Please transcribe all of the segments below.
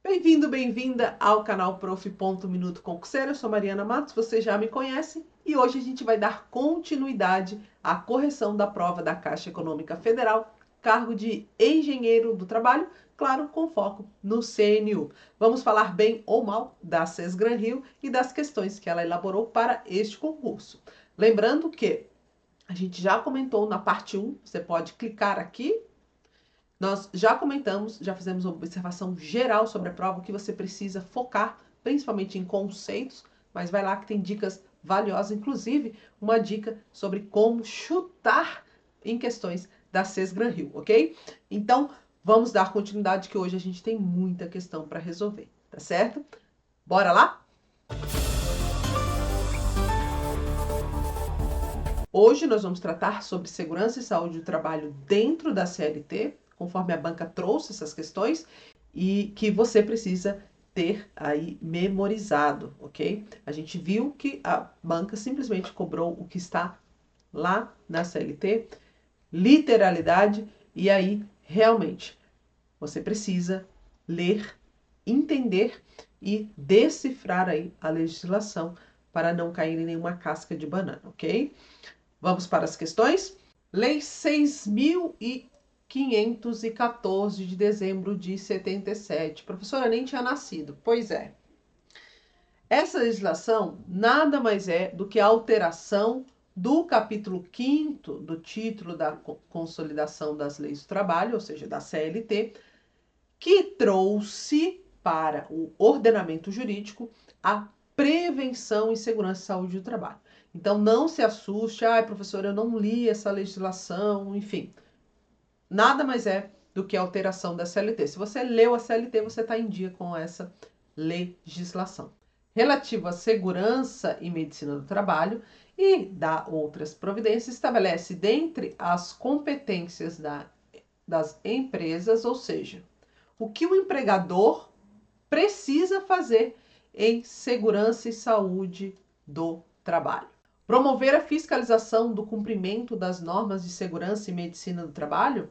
Bem-vindo, bem-vinda ao canal Prof. Concurseiro. Eu sou Mariana Matos, você já me conhece e hoje a gente vai dar continuidade à correção da prova da Caixa Econômica Federal, cargo de engenheiro do trabalho, claro, com foco no CNU. Vamos falar bem ou mal da SESGRAN-Rio e das questões que ela elaborou para este concurso. Lembrando que a gente já comentou na parte 1, você pode clicar aqui. Nós já comentamos, já fizemos uma observação geral sobre a prova, o que você precisa focar, principalmente em conceitos, mas vai lá que tem dicas valiosas, inclusive uma dica sobre como chutar em questões da SESGRAN-Rio, ok? Então, vamos dar continuidade que hoje a gente tem muita questão para resolver, tá certo? Bora lá? Hoje nós vamos tratar sobre segurança e saúde do trabalho dentro da CLT, conforme a banca trouxe essas questões, e que você precisa ter aí memorizado, ok? A gente viu que a banca simplesmente cobrou o que está lá na CLT, literalidade, e aí realmente você precisa ler, entender e decifrar aí a legislação para não cair em nenhuma casca de banana, ok? Vamos para as questões? Lei 6.514 de dezembro de 77. Professora, nem tinha nascido. Pois é. Essa legislação nada mais é do que a alteração do capítulo 5º do título da Consolidação das Leis do Trabalho, ou seja, da CLT, que trouxe para o ordenamento jurídico a prevenção e segurança e saúde do trabalho. Então, não se assuste, professor, eu não li essa legislação, enfim. Nada mais é do que a alteração da CLT. Se você leu a CLT, você está em dia com essa legislação. Relativo à segurança e medicina do trabalho e dá outras providências, estabelece dentre as competências das empresas, ou seja, o que o empregador precisa fazer em segurança e saúde do trabalho. Promover a fiscalização do cumprimento das normas de segurança e medicina do trabalho.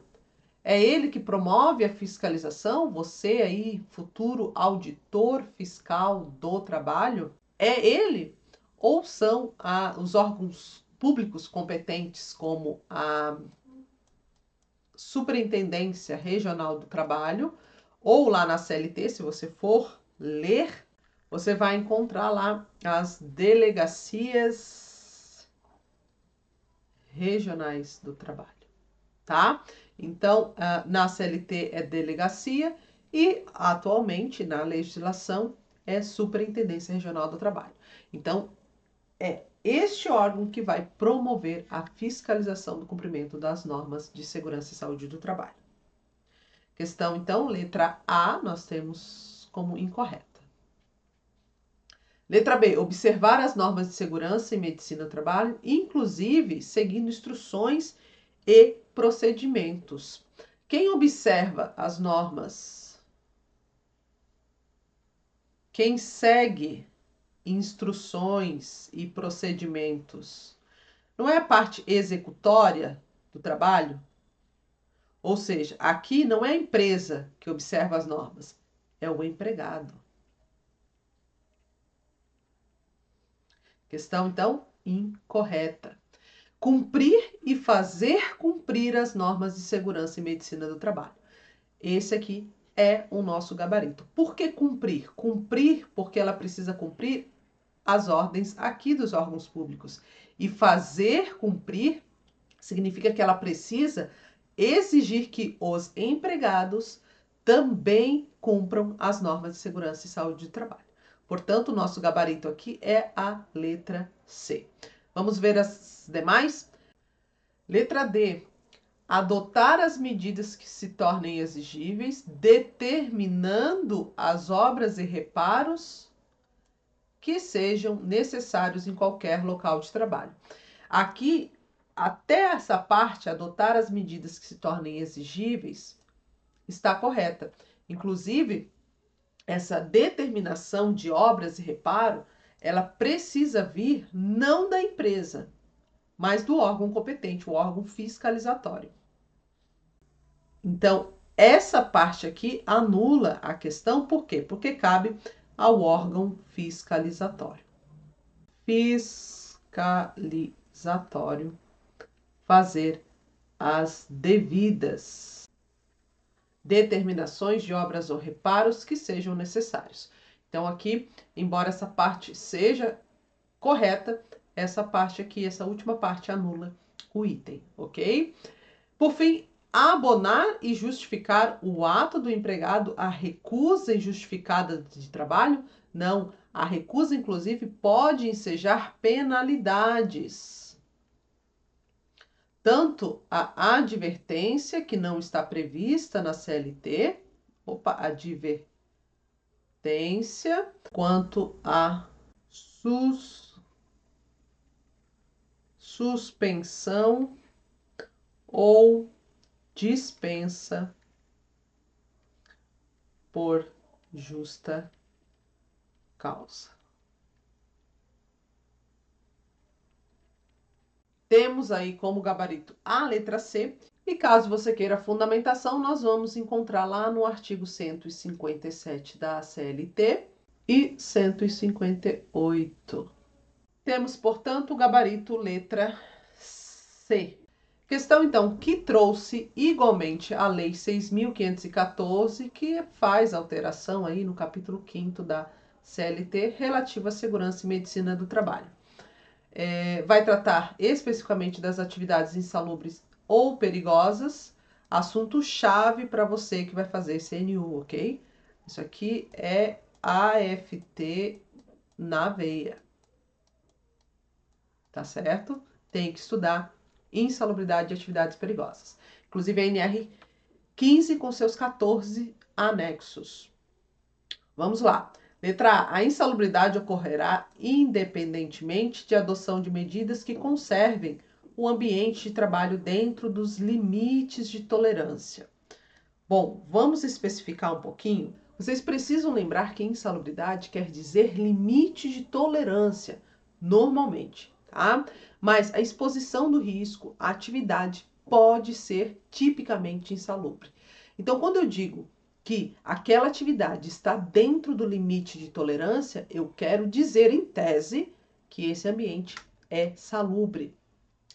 É ele que promove a fiscalização? Você aí, futuro auditor fiscal do trabalho? É ele? Ou são os órgãos públicos competentes, como a Superintendência Regional do Trabalho, ou lá na CLT, se você for ler, você vai encontrar lá as delegacias regionais do trabalho, tá? Então, na CLT é delegacia e, atualmente, na legislação, é Superintendência Regional do Trabalho. Então, é este órgão que vai promover a fiscalização do cumprimento das normas de segurança e saúde do trabalho. Questão, então, letra A, nós temos como incorreta. Letra B, observar as normas de segurança e medicina do trabalho, inclusive seguindo instruções e procedimentos. Quem observa as normas? Quem segue instruções e procedimentos? Não é a parte executória do trabalho? Ou seja, aqui não é a empresa que observa as normas, é o empregado. Questão, então, incorreta. Cumprir e fazer cumprir as normas de segurança e medicina do trabalho. Esse aqui é o nosso gabarito. Por que cumprir? Cumprir porque ela precisa cumprir as ordens aqui dos órgãos públicos. E fazer cumprir significa que ela precisa exigir que os empregados também cumpram as normas de segurança e saúde do trabalho. Portanto, o nosso gabarito aqui é a letra C. Vamos ver as demais? Letra D. Adotar as medidas que se tornem exigíveis, determinando as obras e reparos que sejam necessários em qualquer local de trabalho. Aqui, até essa parte, adotar as medidas que se tornem exigíveis, está correta. Inclusive, essa determinação de obras e reparo, ela precisa vir não da empresa, mas do órgão competente, o órgão fiscalizatório. Então, essa parte aqui anula a questão, por quê? Porque cabe ao órgão fiscalizatório. Fiscalizatório fazer as devidas determinações de obras ou reparos que sejam necessários. Então, aqui, embora essa parte seja correta, essa parte aqui, essa última parte, anula o item, ok? Por fim, abonar e justificar o ato do empregado a recusa injustificada de trabalho? Não, a recusa, inclusive, pode ensejar penalidades. Tanto a advertência, que não está prevista na CLT, advertência, quanto a suspensão ou dispensa por justa causa. Temos aí como gabarito a letra C, e caso você queira fundamentação, nós vamos encontrar lá no artigo 157 da CLT e 158. Temos, portanto, o gabarito letra C. Questão, então, que trouxe igualmente a Lei 6.514, que faz alteração aí no capítulo 5º da CLT, relativo à segurança e medicina do trabalho. Vai tratar especificamente das atividades insalubres ou perigosas, assunto-chave para você que vai fazer CNU, ok? Isso aqui é AFT na veia, tá certo? Tem que estudar insalubridade e atividades perigosas. Inclusive a NR 15 com seus 14 anexos. Vamos lá. Letra A. A insalubridade ocorrerá independentemente de adoção de medidas que conservem o ambiente de trabalho dentro dos limites de tolerância. Bom, vamos especificar um pouquinho. Vocês precisam lembrar que insalubridade quer dizer limite de tolerância, normalmente, tá? Mas a exposição do risco, a atividade pode ser tipicamente insalubre. Então, quando eu digo que aquela atividade está dentro do limite de tolerância, eu quero dizer, em tese, que esse ambiente é salubre.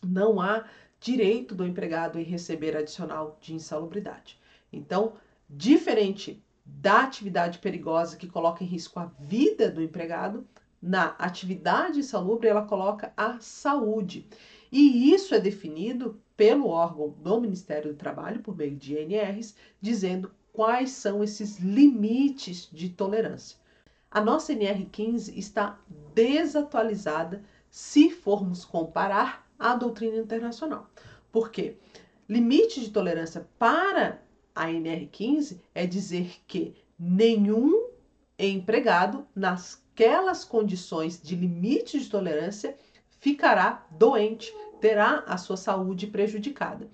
Não há direito do empregado em receber adicional de insalubridade. Então, diferente da atividade perigosa que coloca em risco a vida do empregado, na atividade insalubre ela coloca a saúde. E isso é definido pelo órgão do Ministério do Trabalho, por meio de NRs, dizendo quais são esses limites de tolerância. A nossa NR15 está desatualizada se formos comparar a doutrina internacional. Por quê? Limite de tolerância para a NR15 é dizer que nenhum empregado, nasquelas condições de limite de tolerância, ficará doente, terá a sua saúde prejudicada.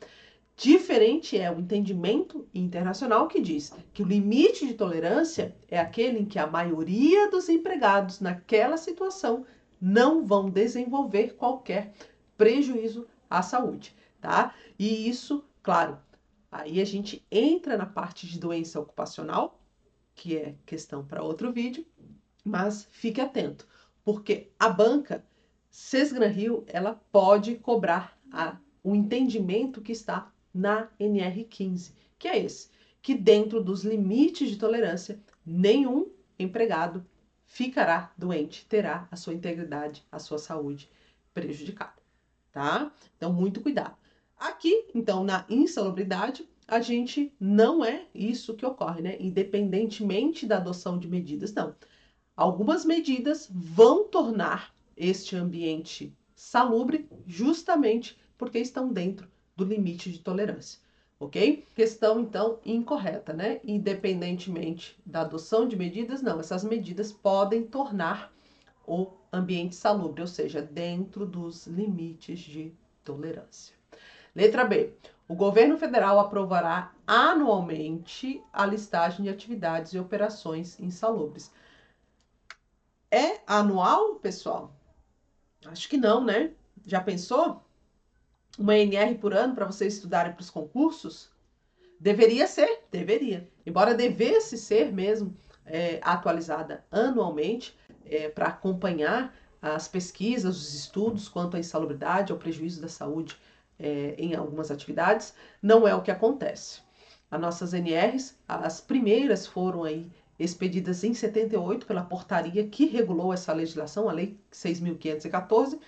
Diferente é o entendimento internacional que diz que o limite de tolerância é aquele em que a maioria dos empregados naquela situação não vão desenvolver qualquer prejuízo à saúde, tá? E isso, claro, aí a gente entra na parte de doença ocupacional, que é questão para outro vídeo, mas fique atento, porque a banca Sesgran-Rio, ela pode cobrar o entendimento que está na NR15, que é esse, que dentro dos limites de tolerância, nenhum empregado ficará doente, terá a sua integridade, a sua saúde prejudicada, tá? Então, muito cuidado. Aqui, então, na insalubridade, a gente não é isso que ocorre, né? Independentemente da adoção de medidas, não. Algumas medidas vão tornar este ambiente salubre justamente porque estão dentro do limite de tolerância, ok? Questão, então, incorreta, né? Independentemente da adoção de medidas, não. Essas medidas podem tornar o ambiente salubre, ou seja, dentro dos limites de tolerância. Letra B. O governo federal aprovará anualmente a listagem de atividades e operações insalubres. É anual, pessoal? Acho que não, né? Já pensou? Uma NR por ano para vocês estudarem para os concursos? Deveria ser? Deveria. Embora devesse ser mesmo atualizada anualmente para acompanhar as pesquisas, os estudos quanto à insalubridade, ao prejuízo da saúde em algumas atividades, não é o que acontece. As nossas NRs, as primeiras foram aí expedidas em 78 pela portaria que regulou essa legislação, a Lei 6.514,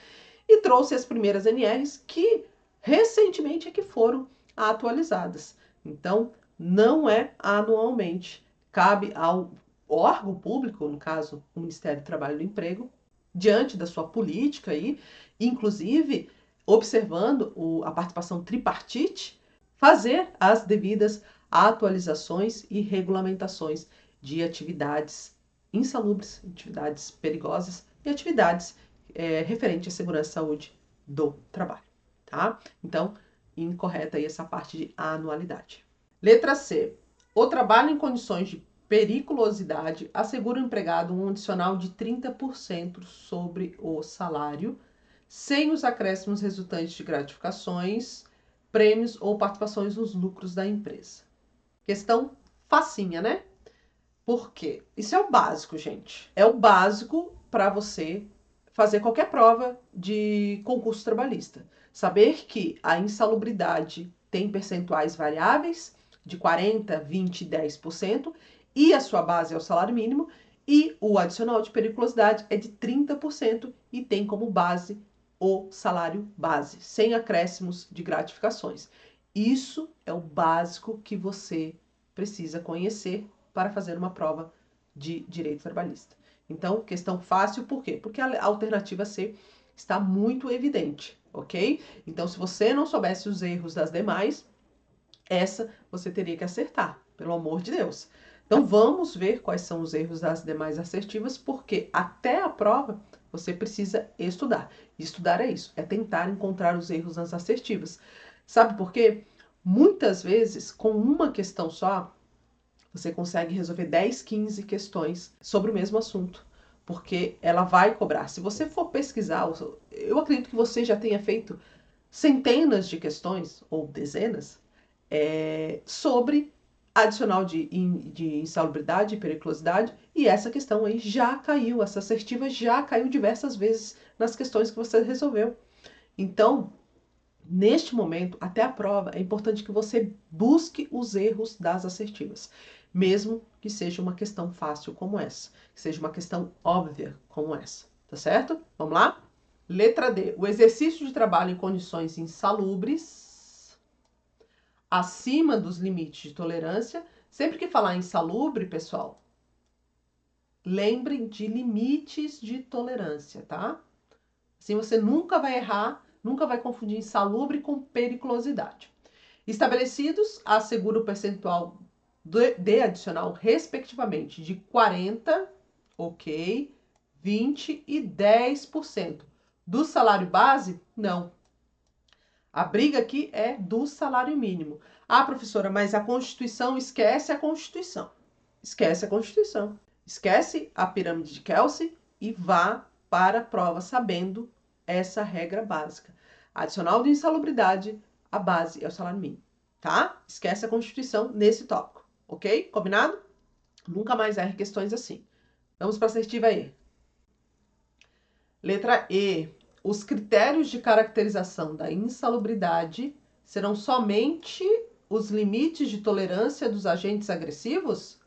e trouxe as primeiras NRs que recentemente é que foram atualizadas. Então, não é anualmente. Cabe ao órgão público, no caso, o Ministério do Trabalho e do Emprego, diante da sua política aí, inclusive observando a participação tripartite, fazer as devidas atualizações e regulamentações de atividades insalubres, atividades perigosas e atividades referentes à segurança e saúde do trabalho, tá? Então, incorreta aí essa parte de anualidade. Letra C. O trabalho em condições de periculosidade assegura ao empregado um adicional de 30% sobre o salário, sem os acréscimos resultantes de gratificações, prêmios ou participações nos lucros da empresa. Questão facinha, né? Por quê? Isso é o básico, gente. É o básico para você fazer qualquer prova de concurso trabalhista. Saber que a insalubridade tem percentuais variáveis de 40%, 20% e 10%, e a sua base é o salário mínimo, e o adicional de periculosidade é de 30% e tem como base o salário base, sem acréscimos de gratificações. Isso é o básico que você precisa conhecer para fazer uma prova de direito trabalhista. Então, questão fácil, por quê? Porque a alternativa C está muito evidente, ok? Então, se você não soubesse os erros das demais, essa você teria que acertar, pelo amor de Deus. Então, vamos ver quais são os erros das demais assertivas, porque até a prova você precisa estudar. E estudar é isso, é tentar encontrar os erros nas assertivas. Sabe por quê? Muitas vezes, com uma questão só, você consegue resolver 10, 15 questões sobre o mesmo assunto, porque ela vai cobrar. Se você for pesquisar, eu acredito que você já tenha feito centenas de questões, ou dezenas, sobre adicional de insalubridade e periculosidade, e essa questão aí já caiu, essa assertiva já caiu diversas vezes nas questões que você resolveu. Então, neste momento, até a prova, é importante que você busque os erros das assertivas, mesmo que seja uma questão fácil como essa, que seja uma questão óbvia como essa, tá certo? Vamos lá? Letra D. O exercício de trabalho em condições insalubres, acima dos limites de tolerância. Sempre que falar insalubre, pessoal, lembrem de limites de tolerância, tá? Assim você nunca vai errar, nunca vai confundir insalubre com periculosidade. Estabelecidos, assegura o percentual de adicional, respectivamente, de 40%, ok, 20% e 10%. Do salário base, não. A briga aqui é do salário mínimo. Ah, professora, mas a Constituição, esquece a Constituição. Esquece a Constituição. Esquece a pirâmide de Kelsey e vá para a prova sabendo essa regra básica. Adicional de insalubridade, a base é o salário mínimo, tá? Esquece a Constituição nesse tópico, ok? Combinado? Nunca mais erre questões assim. Vamos para a assertiva E. Letra E. Os critérios de caracterização da insalubridade serão somente os limites de tolerância dos agentes agressivos?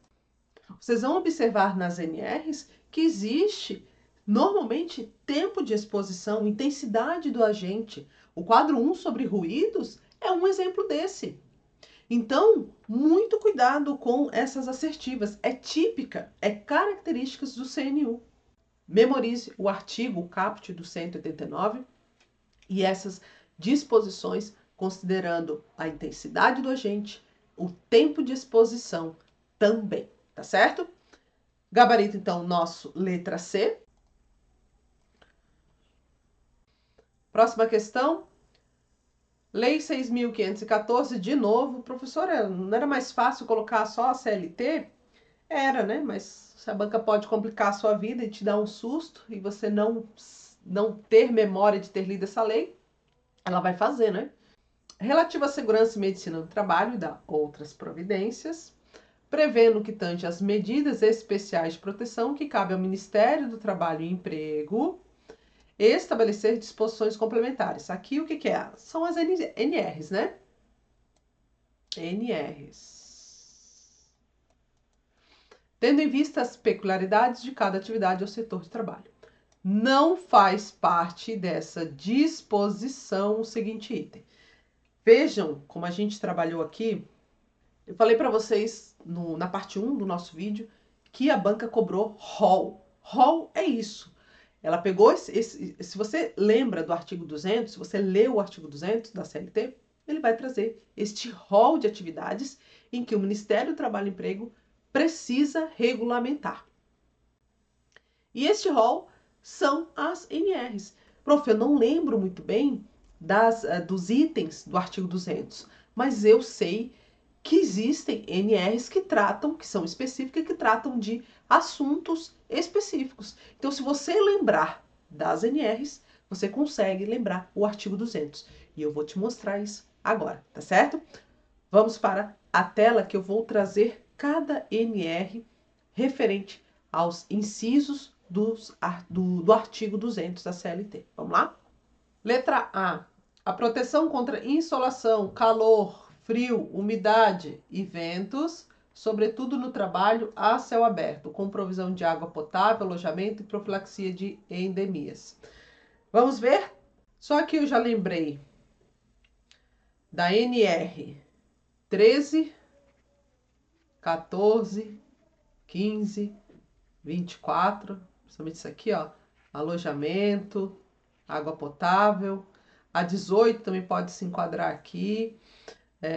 Vocês vão observar nas NRs que existe normalmente tempo de exposição, intensidade do agente. O quadro 1 sobre ruídos é um exemplo desse. Então, muito cuidado com essas assertivas. É típica, é características do CNU. Memorize o artigo, o caput do 189 e essas disposições, considerando a intensidade do agente, o tempo de exposição também, tá certo? Gabarito, então, nosso letra C. Próxima questão. Lei 6.514, de novo. Professora, não era mais fácil colocar só a CLT? Era, né? Mas se a banca pode complicar a sua vida e te dar um susto e você não ter memória de ter lido essa lei, ela vai fazer, né? relativa à segurança e medicina do trabalho e da outras providências, prevendo que tange as medidas especiais de proteção que cabe ao Ministério do Trabalho e Emprego estabelecer disposições complementares. Aqui o que é? São as NRs, né? NRs. Tendo em vista as peculiaridades de cada atividade ou setor de trabalho. Não faz parte dessa disposição o seguinte item. Vejam como a gente trabalhou aqui. Eu falei para vocês na parte 1 do nosso vídeo que a banca cobrou rol. Rol é isso. Ela pegou se você lembra do artigo 200, se você leu o artigo 200 da CLT, ele vai trazer este rol de atividades em que o Ministério do Trabalho e Emprego precisa regulamentar. E este rol são as NRs. Prof, eu não lembro muito bem dos itens do artigo 200, mas eu sei que existem NRs que são específicas, que tratam de assuntos específicos. Então, se você lembrar das NRs, você consegue lembrar o artigo 200. E eu vou te mostrar isso agora, tá certo? Vamos para a tela que eu vou trazer cada NR referente aos incisos do artigo 200 da CLT. Vamos lá? Letra A. A proteção contra insolação, calor, frio, umidade e ventos, sobretudo no trabalho a céu aberto, com provisão de água potável, alojamento e profilaxia de endemias. Vamos ver? Só que eu já lembrei da NR 13, 14, 15, 24, principalmente isso aqui, ó, alojamento, água potável. A 18 também pode se enquadrar aqui.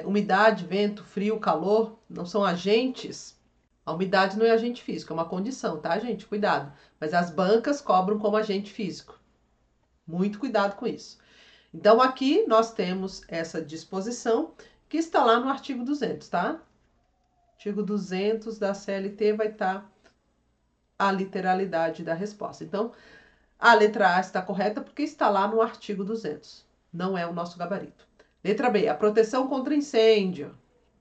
Umidade, vento, frio, calor, não são agentes. A umidade não é agente físico, é uma condição, tá, gente? Cuidado. Mas as bancas cobram como agente físico. Muito cuidado com isso. Então, aqui nós temos essa disposição que está lá no artigo 200, tá? Artigo 200 da CLT vai estar a literalidade da resposta. Então, a letra A está correta porque está lá no artigo 200. Não é o nosso gabarito. Letra B, a proteção contra incêndio,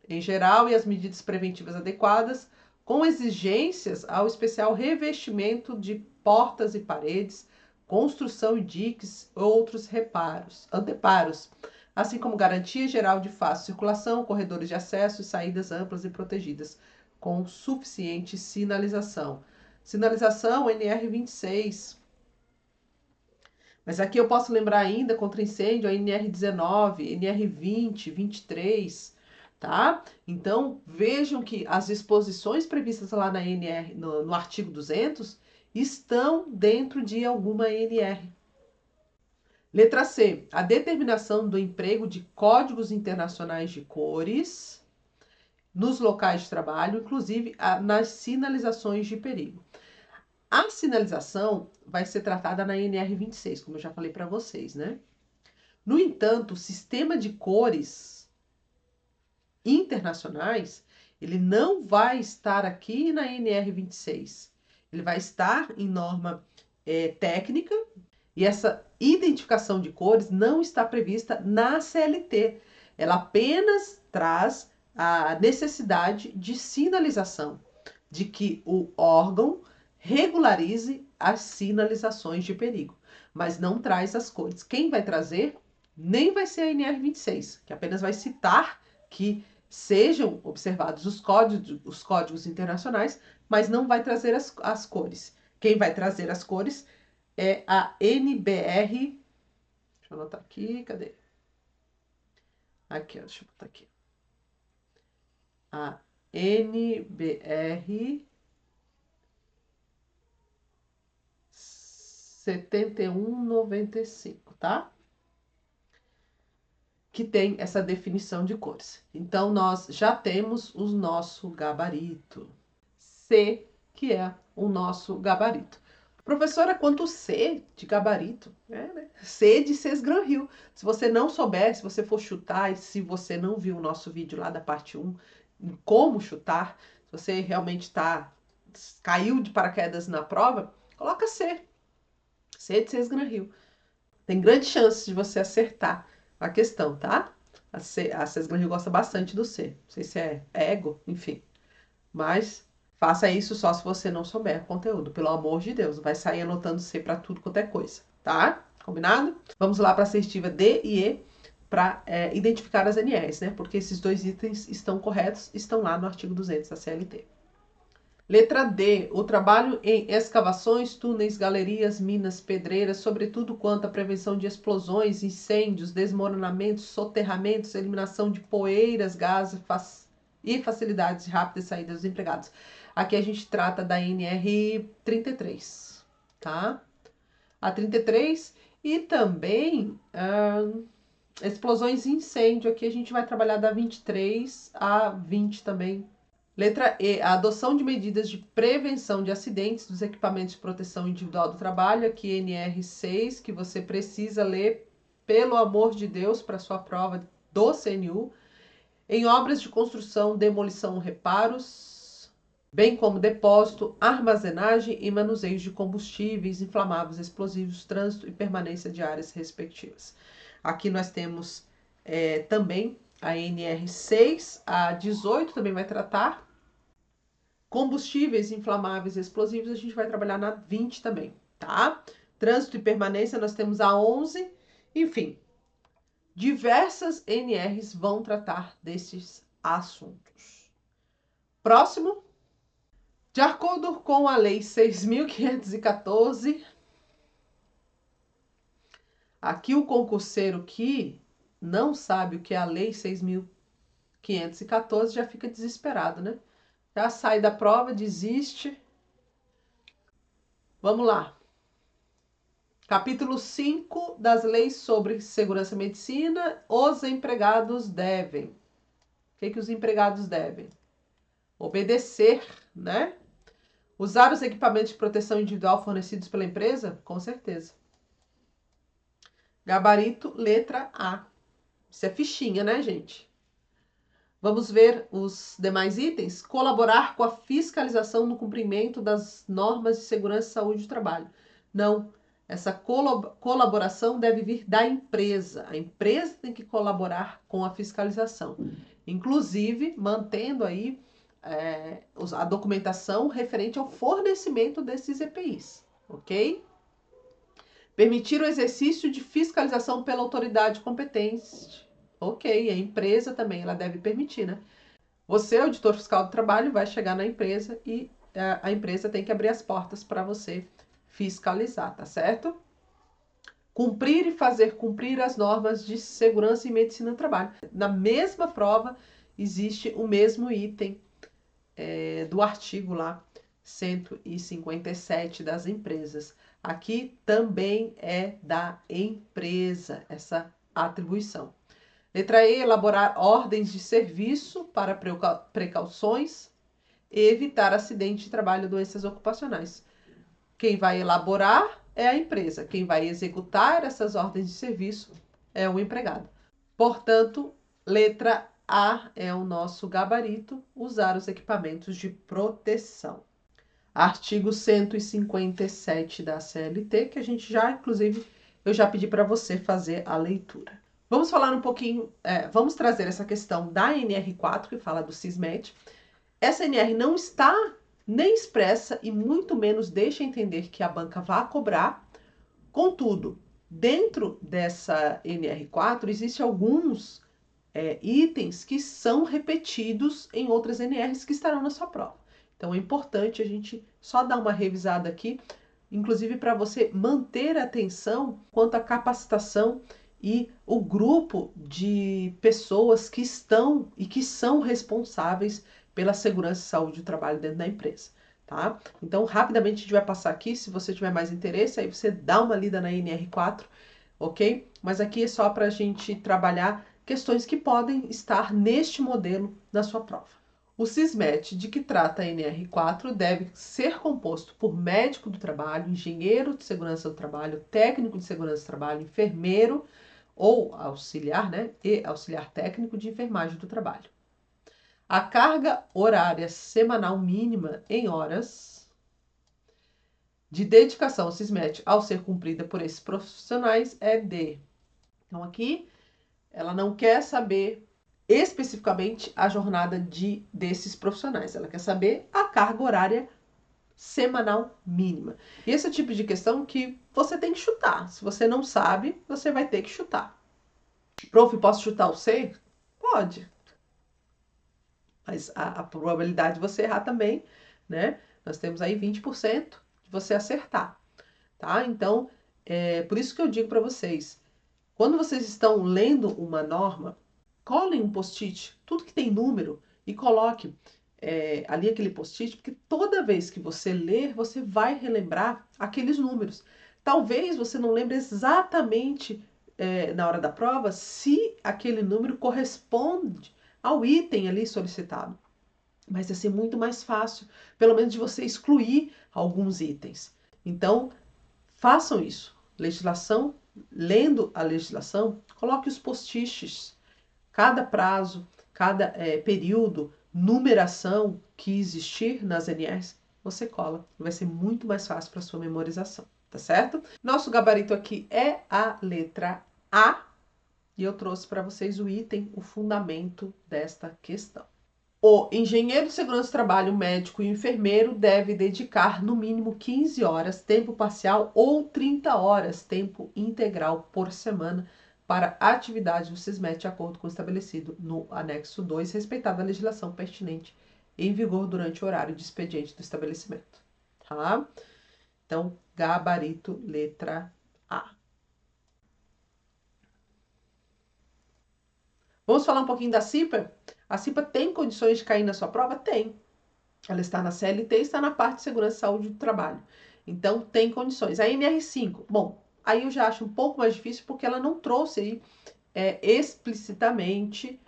em geral, e as medidas preventivas adequadas, com exigências ao especial revestimento de portas e paredes, construção e diques, outros anteparos, assim como garantia geral de fácil circulação, corredores de acesso e saídas amplas e protegidas, com suficiente sinalização. Sinalização NR 26. Mas aqui eu posso lembrar ainda contra incêndio a NR19, NR20, 23, tá? Então, vejam que as disposições previstas lá na NR, no artigo 200 estão dentro de alguma NR. Letra C. A determinação do emprego de códigos internacionais de cores nos locais de trabalho, inclusive nas sinalizações de perigo. A sinalização vai ser tratada na NR 26, como eu já falei para vocês, né? No entanto, o sistema de cores internacionais, ele não vai estar aqui na NR 26. Ele vai estar em norma técnica e essa identificação de cores não está prevista na CLT. Ela apenas traz a necessidade de sinalização, de que o órgão regularize as sinalizações de perigo, mas não traz as cores. Quem vai trazer nem vai ser a NR 26, que apenas vai citar que sejam observados os códigos internacionais, mas não vai trazer as cores. Quem vai trazer as cores é a NBR. Deixa eu anotar aqui, cadê? Aqui, ó, deixa eu botar aqui. A NBR 7195, tá? Que tem essa definição de cores. Então, nós já temos o nosso gabarito. C, que é o nosso gabarito. Professora, quanto C de gabarito? Né? C de Sesgran-Hill. Se você não souber, se você for chutar, e se você não viu o nosso vídeo lá da parte 1, em como chutar, se você realmente caiu de paraquedas na prova, coloca C. C de Sesgran-Hill. Tem grande chance de você acertar a questão, tá? A Cesgler gosta bastante do C. Não sei se é ego, enfim. Mas faça isso só se você não souber o conteúdo. Pelo amor de Deus, não vai sair anotando C para tudo quanto é coisa, tá? Combinado? Vamos lá para a assertiva D e E para identificar as NRs, né? Porque esses dois itens estão corretos, estão lá no artigo 200 da CLT. Letra D. O trabalho em escavações, túneis, galerias, minas, pedreiras, sobretudo quanto à prevenção de explosões, incêndios, desmoronamentos, soterramentos, eliminação de poeiras, gases e facilidades de rápida saída dos empregados. Aqui a gente trata da NR 33, tá? A 33 e também explosões e incêndio. Aqui a gente vai trabalhar da 23 a 20 também. Letra E, a adoção de medidas de prevenção de acidentes dos equipamentos de proteção individual do trabalho, aqui NR6, que você precisa ler, pelo amor de Deus, para sua prova do CNU, em obras de construção, demolição, reparos, bem como depósito, armazenagem e manuseio de combustíveis, inflamáveis, explosivos, trânsito e permanência de áreas respectivas. Aqui nós temos também a NR6, a 18 também vai tratar. Combustíveis inflamáveis e explosivos, a gente vai trabalhar na 20 também, tá? Trânsito e permanência, nós temos a 11. Enfim, diversas NRs vão tratar desses assuntos. Próximo. De acordo com a Lei 6.514, aqui o concurseiro que não sabe o que é a Lei 6.514 já fica desesperado, né? Já sai da prova, desiste. Vamos lá. Capítulo 5 das leis sobre segurança e medicina, os empregados devem. O que os empregados devem? Obedecer, né? Usar os equipamentos de proteção individual fornecidos pela empresa? Com certeza. Gabarito, letra A. Isso é fichinha, né, gente? Vamos ver os demais itens. Colaborar com a fiscalização no cumprimento das normas de segurança e saúde do trabalho. Não. Essa colaboração deve vir da empresa. A empresa tem que colaborar com a fiscalização. Inclusive, mantendo aí a documentação referente ao fornecimento desses EPIs. Ok? Permitir o exercício de fiscalização pela autoridade competente. Ok, a empresa também ela deve permitir, né? Você, auditor fiscal do trabalho, vai chegar na empresa e a empresa tem que abrir as portas para você fiscalizar, tá certo? Cumprir e fazer cumprir as normas de segurança e medicina do trabalho. Na mesma prova, existe o mesmo item do artigo lá 157 das empresas. Aqui também é da empresa essa atribuição. Letra E, elaborar ordens de serviço para precauções e evitar acidente de trabalho e doenças ocupacionais. Quem vai elaborar é a empresa. Quem vai executar essas ordens de serviço é o empregado. Portanto, letra A é o nosso gabarito, usar os equipamentos de proteção. Artigo 157 da CLT, que a gente já, inclusive, eu já pedi para você fazer a leitura. Vamos falar um pouquinho, vamos trazer essa questão da NR4, que fala do SISMET. Essa NR não está nem expressa e muito menos deixa entender que a banca vai cobrar. Contudo, dentro dessa NR4, existem alguns itens que são repetidos em outras NRs que estarão na sua prova. Então, é importante a gente só dar uma revisada aqui, inclusive para você manter a atenção quanto à capacitação e o grupo de pessoas que estão e que são responsáveis pela segurança e saúde do trabalho dentro da empresa, tá? Então, rapidamente a gente vai passar aqui, se você tiver mais interesse, aí você dá uma lida na NR4, ok? Mas aqui é só para a gente trabalhar questões que podem estar neste modelo na sua prova. O SISMET de que trata a NR4 deve ser composto por médico do trabalho, engenheiro de segurança do trabalho, técnico de segurança do trabalho, enfermeiro ou auxiliar, né? E auxiliar técnico de enfermagem do trabalho. A carga horária semanal mínima em horas de dedicação ao SISMET ao ser cumprida por esses profissionais é de... Então, aqui ela não quer saber especificamente a jornada desses profissionais. Ela quer saber a carga horária semanal mínima. E esse é o tipo de questão que você tem que chutar. Se você não sabe, você vai ter que chutar. Prof, posso chutar o C? Pode. Mas a probabilidade de você errar também, né? Nós temos aí 20% de você acertar, tá? Então, por isso que eu digo para vocês, quando vocês estão lendo uma norma, colhem um post-it, tudo que tem número, e coloque ali aquele post-it, porque toda vez que você ler, você vai relembrar aqueles números. Talvez você não lembre exatamente na hora da prova se aquele número corresponde ao item ali solicitado. Mas vai ser muito mais fácil, pelo menos de você excluir alguns itens. Então, façam isso. Legislação, lendo a legislação, coloque os post-its. Cada prazo, cada período, numeração que existir nas NRs, você cola. Vai ser muito mais fácil para sua memorização, tá certo? Nosso gabarito aqui é a letra A e eu trouxe para vocês o item, o fundamento desta questão. O engenheiro de segurança do trabalho, médico e enfermeiro deve dedicar no mínimo 15 horas, tempo parcial, ou 30 horas, tempo integral por semana, para atividades do SISMET, de acordo com o estabelecido no anexo 2, respeitada a legislação pertinente em vigor durante o horário de expediente do estabelecimento. Tá? Então, gabarito, letra A. Vamos falar um pouquinho da CIPA? A CIPA tem condições de cair na sua prova? Tem. Ela está na CLT e está na parte de segurança e saúde do trabalho. Então, tem condições. A NR5, bom, aí eu já acho um pouco mais difícil porque ela não trouxe aí explicitamente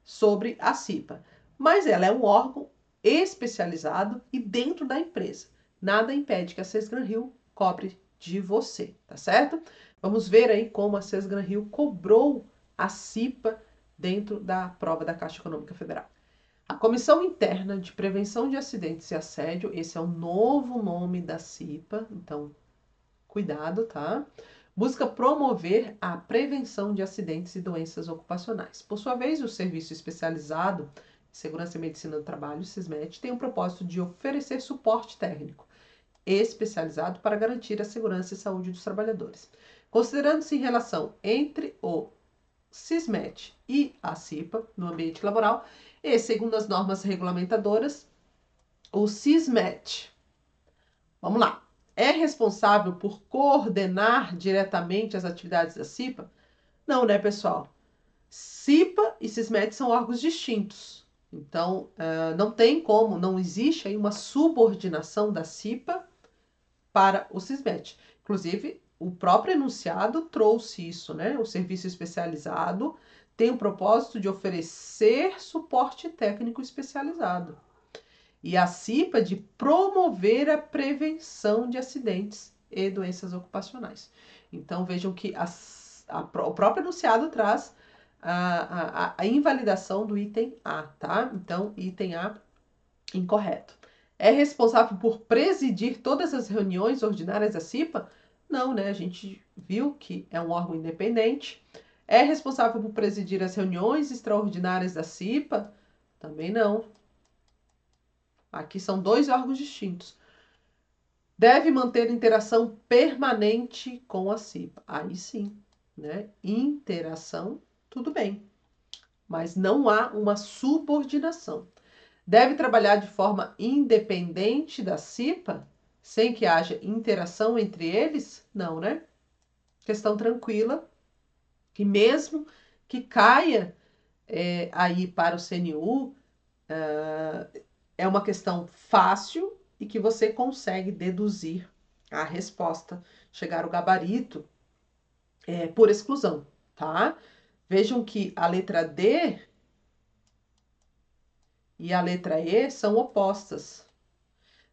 sobre a CIPA. Mas ela é um órgão especializado e dentro da empresa. Nada impede que a Sesgran Rio cobre de você, tá certo? Vamos ver aí como a Sesgran Rio cobrou a CIPA dentro da prova da Caixa Econômica Federal. A Comissão Interna de Prevenção de Acidentes e Assédio, esse é o novo nome da CIPA, então cuidado, tá? Busca promover a prevenção de acidentes e doenças ocupacionais. Por sua vez, o Serviço Especializado em Segurança e Medicina do Trabalho, SISMET, tem o propósito de oferecer suporte técnico especializado para garantir a segurança e saúde dos trabalhadores. Considerando-se em relação entre o SISMET e a CIPA no ambiente laboral, e segundo as normas regulamentadoras, o SISMET, vamos lá, é responsável por coordenar diretamente as atividades da CIPA? Não, né, pessoal? CIPA e SISMET são órgãos distintos. Então, não tem como, não existe aí uma subordinação da CIPA para o SISMET. Inclusive, o próprio enunciado trouxe isso, né? O serviço especializado tem o propósito de oferecer suporte técnico especializado. E a CIPA de promover a prevenção de acidentes e doenças ocupacionais. Então, vejam que o próprio enunciado traz a invalidação do item A, tá? Então, item A incorreto. É responsável por presidir todas as reuniões ordinárias da CIPA? Não, né? A gente viu que é um órgão independente. É responsável por presidir as reuniões extraordinárias da CIPA? Também não. Aqui são dois órgãos distintos. Deve manter interação permanente com a CIPA. Aí sim, né? Interação, tudo bem. Mas não há uma subordinação. Deve trabalhar de forma independente da CIPA, sem que haja interação entre eles? Não, né? Questão tranquila, que mesmo que caia aí para o CNU, é uma questão fácil e que você consegue deduzir a resposta, chegar ao gabarito por exclusão, tá? Vejam que a letra D e a letra E são opostas.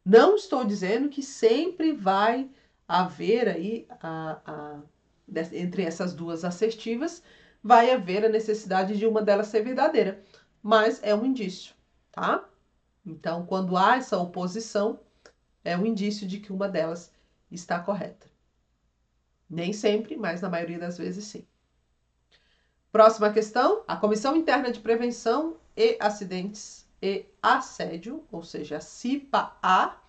Não estou dizendo que sempre vai haver aí, entre essas duas assertivas, vai haver a necessidade de uma delas ser verdadeira, mas é um indício, tá? Então, quando há essa oposição, é um indício de que uma delas está correta. Nem sempre, mas na maioria das vezes sim. Próxima questão. A Comissão Interna de Prevenção e Acidentes e Assédio, ou seja, a CIPA-A,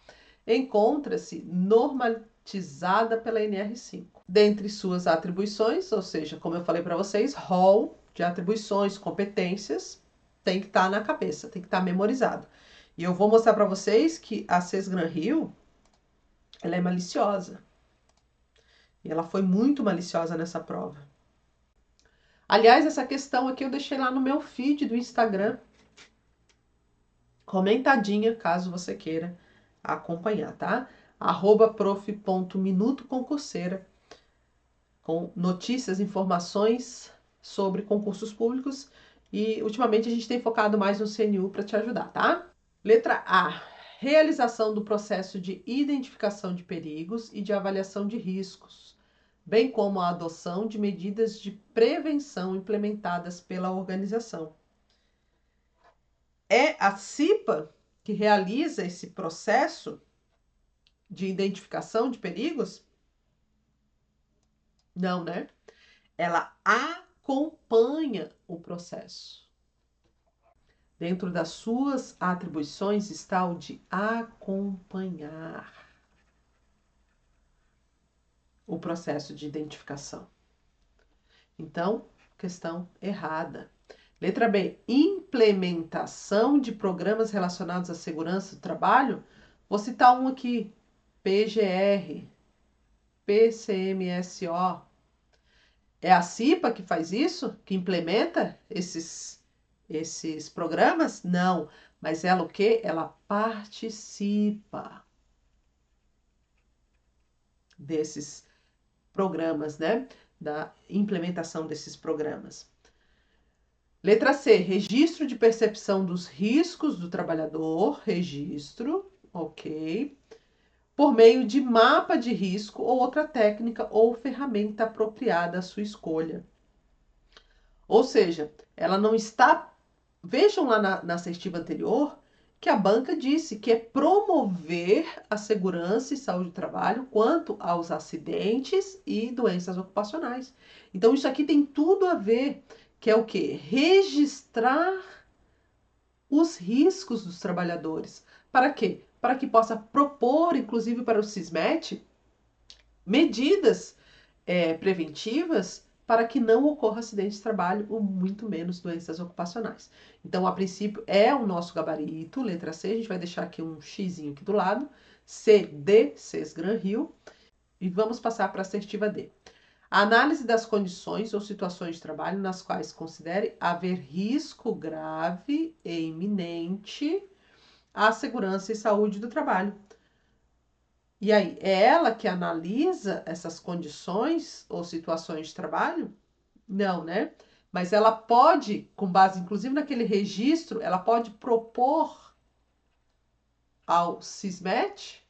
encontra-se normatizada pela NR5. Dentre suas atribuições, ou seja, como eu falei para vocês, rol de atribuições, competências, tem que estar na cabeça, tem que estar memorizado. E eu vou mostrar para vocês que a Sesgran-Rio, ela é maliciosa. E ela foi muito maliciosa nessa prova. Aliás, essa questão aqui eu deixei lá no meu feed do Instagram, comentadinha, caso você queira acompanhar, tá? @prof.minutoconcurseira, com notícias, informações sobre concursos públicos. E ultimamente a gente tem focado mais no CNU para te ajudar, tá? Letra A. Realização do processo de identificação de perigos e de avaliação de riscos, bem como a adoção de medidas de prevenção implementadas pela organização. É a CIPA que realiza esse processo de identificação de perigos? Não, né? Ela acompanha o processo. Dentro das suas atribuições está o de acompanhar o processo de identificação. Então, questão errada. Letra B. Implementação de programas relacionados à segurança do trabalho. Vou citar um aqui. PGR, PCMSO. É a CIPA que faz isso? Que implementa esses programas? Não. Mas ela o quê? Ela participa desses programas, né? Da implementação desses programas. Letra C, registro de percepção dos riscos do trabalhador, registro, ok, por meio de mapa de risco ou outra técnica ou ferramenta apropriada à sua escolha. Ou seja, ela não está... Vejam lá na assertiva anterior que a banca disse que é promover a segurança e saúde do trabalho quanto aos acidentes e doenças ocupacionais. Então, isso aqui tem tudo a ver, que é o quê? Registrar os riscos dos trabalhadores. Para quê? Para que possa propor, inclusive para o SISMET, medidas preventivas para que não ocorra acidente de trabalho ou muito menos doenças ocupacionais. Então, a princípio, é o nosso gabarito, letra C, a gente vai deixar aqui um xizinho aqui do lado, C de Sesgran-Rio, e vamos passar para a assertiva D. A análise das condições ou situações de trabalho nas quais considere haver risco grave e iminente à segurança e saúde do trabalho. E aí, é ela que analisa essas condições ou situações de trabalho? Não, né? Mas ela pode, com base inclusive naquele registro, ela pode propor ao SISMET?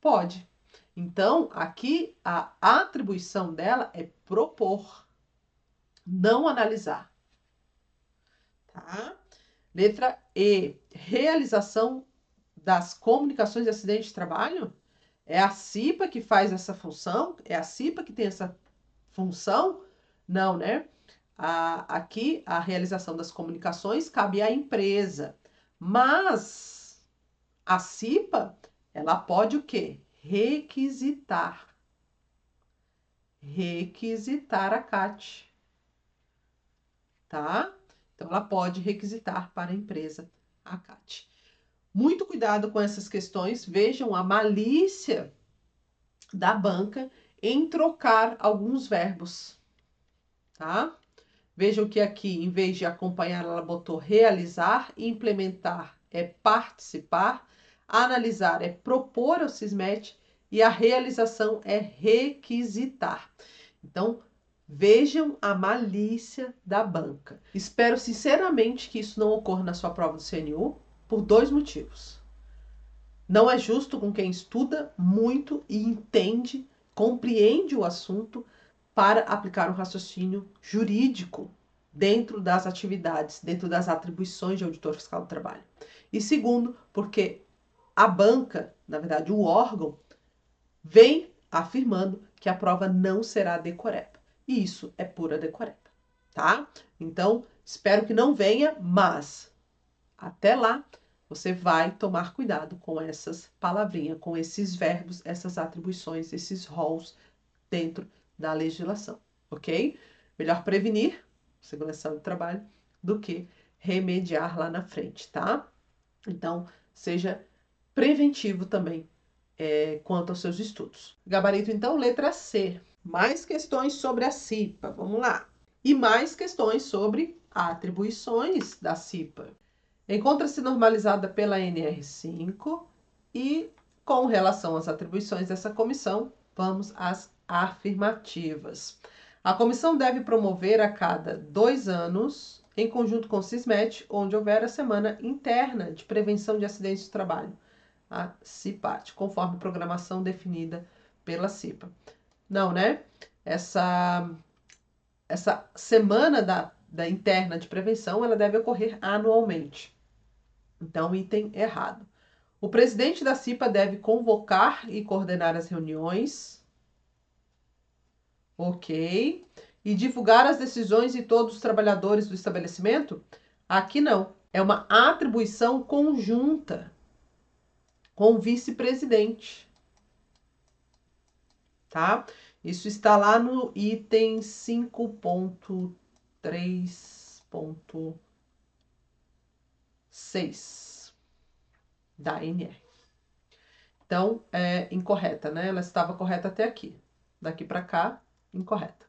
Pode. Então, aqui a atribuição dela é propor, não analisar. Tá? Letra E. Realização das comunicações de acidente de trabalho? É a CIPA que faz essa função? É a CIPA que tem essa função? Não, né? Aqui, a realização das comunicações cabe à empresa. Mas a CIPA, ela pode o quê? Requisitar. Requisitar a CAT. Tá? Então, ela pode requisitar para a empresa a CAT. Muito cuidado com essas questões. Vejam a malícia da banca em trocar alguns verbos, tá? Vejam que aqui, em vez de acompanhar, ela botou realizar, implementar é participar, analisar é propor ao SISMET e a realização é requisitar. Então, vejam a malícia da banca. Espero sinceramente que isso não ocorra na sua prova do CNU por 2 motivos. Não é justo com quem estuda muito e entende, compreende o assunto para aplicar um raciocínio jurídico dentro das atividades, dentro das atribuições de auditor fiscal do trabalho. E segundo, porque a banca, na verdade o órgão, vem afirmando que a prova não será decoreba. e isso é pura decoreba, tá? Então, espero que não venha, mas até lá você vai tomar cuidado com essas palavrinhas, com esses verbos, essas atribuições, esses roles dentro da legislação, ok? Melhor prevenir, segurança do trabalho, do que remediar lá na frente, tá? Então, seja preventivo também quanto aos seus estudos. Gabarito, então, letra C. Mais questões sobre a CIPA, vamos lá. E mais questões sobre atribuições da CIPA. Encontra-se normalizada pela NR5 e, com relação às atribuições dessa comissão, vamos às afirmativas. A comissão deve promover a cada 2 anos, em conjunto com o CISMET, onde houver a Semana Interna de Prevenção de Acidentes de Trabalho, a CIPAT, conforme programação definida pela CIPA. Não, né? Essa semana da interna de prevenção, ela deve ocorrer anualmente. Então, item errado. O presidente da CIPA deve convocar e coordenar as reuniões. Ok. E divulgar as decisões de todos os trabalhadores do estabelecimento? Aqui não. É uma atribuição conjunta com o vice-presidente. Tá? Isso está lá no item 5.3.6 da NR. Então, é incorreta, né? Ela estava correta até aqui. Daqui para cá, incorreta.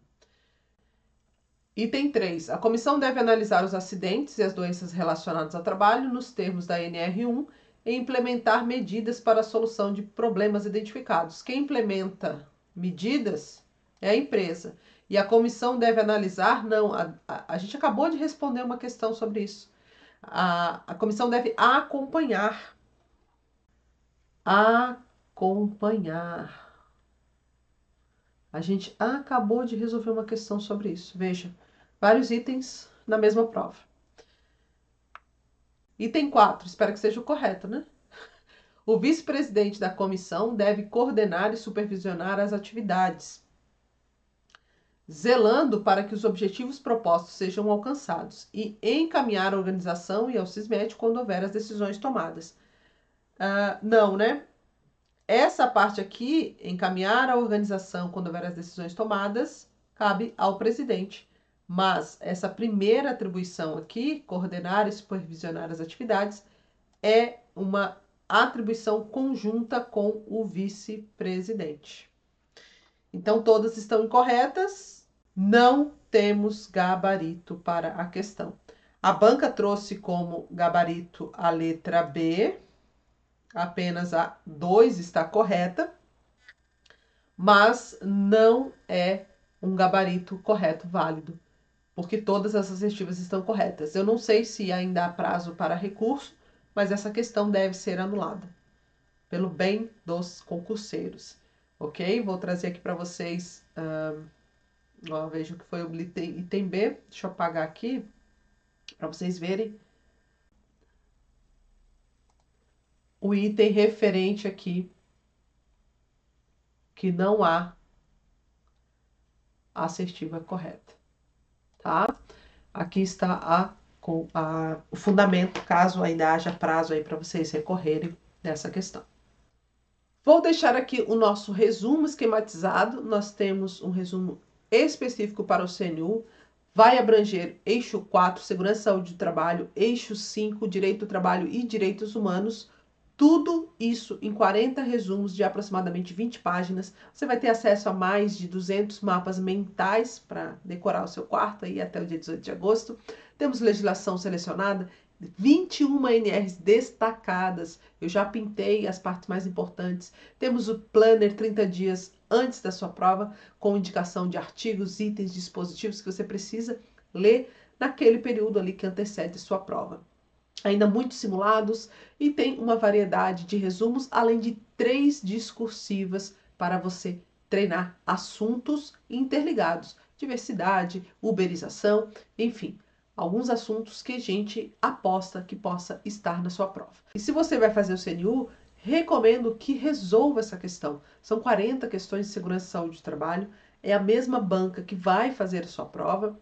Item 3. A comissão deve analisar os acidentes e as doenças relacionadas ao trabalho nos termos da NR1 e implementar medidas para a solução de problemas identificados. Quem implementa medidas é a empresa. E a comissão deve analisar? Não, a gente acabou de responder uma questão sobre isso. A comissão deve acompanhar. Acompanhar. A gente acabou de resolver uma questão sobre isso. Veja, vários itens na mesma prova. Item 4, espero que seja o correto, né? O vice-presidente da comissão deve coordenar e supervisionar as atividades, zelando para que os objetivos propostos sejam alcançados e encaminhar a organização e ao CISMET quando houver as decisões tomadas. Não, né? Essa parte aqui, encaminhar a organização quando houver as decisões tomadas, cabe ao presidente. Mas essa primeira atribuição aqui, coordenar e supervisionar as atividades, é uma atribuição conjunta com o vice-presidente. Então, todas estão incorretas. Não temos gabarito para a questão. A banca trouxe como gabarito a letra B. Apenas a 2 está correta, mas não é um gabarito correto, válido, porque todas as assertivas estão corretas. Eu não sei se ainda há prazo para recurso, mas essa questão deve ser anulada, pelo bem dos concurseiros. Ok? Vou trazer aqui para vocês, vejam que foi o item B, deixa eu apagar aqui, para vocês verem. O item referente aqui, que não há assertiva correta, tá? Aqui está o fundamento, caso ainda haja prazo aí para vocês recorrerem dessa questão. Vou deixar aqui o nosso resumo esquematizado. Nós temos um resumo específico para o CNU, vai abranger eixo 4, segurança e saúde do trabalho, eixo 5, direito do trabalho e direitos humanos. Tudo isso em 40 resumos de aproximadamente 20 páginas. Você vai ter acesso a mais de 200 mapas mentais para decorar o seu quarto aí até o dia 18 de agosto. Temos legislação selecionada, 21 NRs destacadas. Eu já pintei as partes mais importantes. Temos o planner 30 dias antes da sua prova, com indicação de artigos, itens, dispositivos que você precisa ler naquele período ali que antecede sua prova. Ainda muitos simulados e tem uma variedade de resumos, além de 3 discursivas para você treinar assuntos interligados, diversidade, uberização, enfim, alguns assuntos que a gente aposta que possa estar na sua prova. E se você vai fazer o CNU, recomendo que resolva essa questão. São 40 questões de segurança e saúde do trabalho, é a mesma banca que vai fazer a sua prova.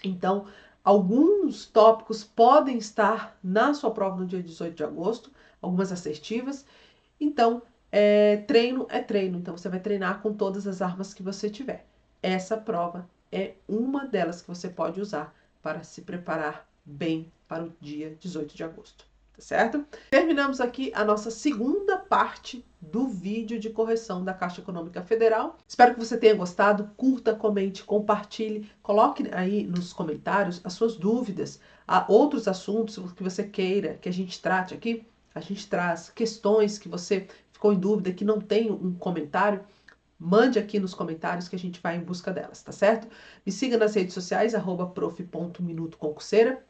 Então, alguns tópicos podem estar na sua prova no dia 18 de agosto, algumas assertivas. Então, treino é treino. Então, você vai treinar com todas as armas que você tiver. Essa prova é uma delas que você pode usar para se preparar bem para o dia 18 de agosto. Tá certo? Terminamos aqui a nossa segunda parte do vídeo de correção da Caixa Econômica Federal. Espero que você tenha gostado. Curta, comente, compartilhe. Coloque aí nos comentários as suas dúvidas, outros assuntos que você queira que a gente trate aqui. A gente traz questões que você ficou em dúvida, que não tem um comentário. Mande aqui nos comentários que a gente vai em busca delas, tá certo? Me siga nas redes sociais, @prof.minutoconcurseira.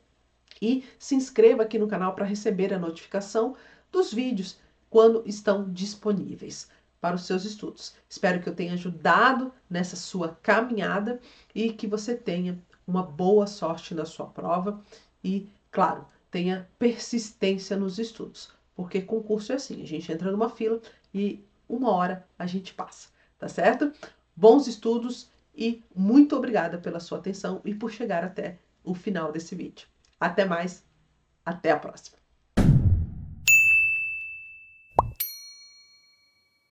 E se inscreva aqui no canal para receber a notificação dos vídeos quando estão disponíveis para os seus estudos. Espero que eu tenha ajudado nessa sua caminhada e que você tenha uma boa sorte na sua prova e, claro, tenha persistência nos estudos, porque concurso é assim, a gente entra numa fila e uma hora a gente passa, tá certo? Bons estudos e muito obrigada pela sua atenção e por chegar até o final desse vídeo. Até mais, até a próxima!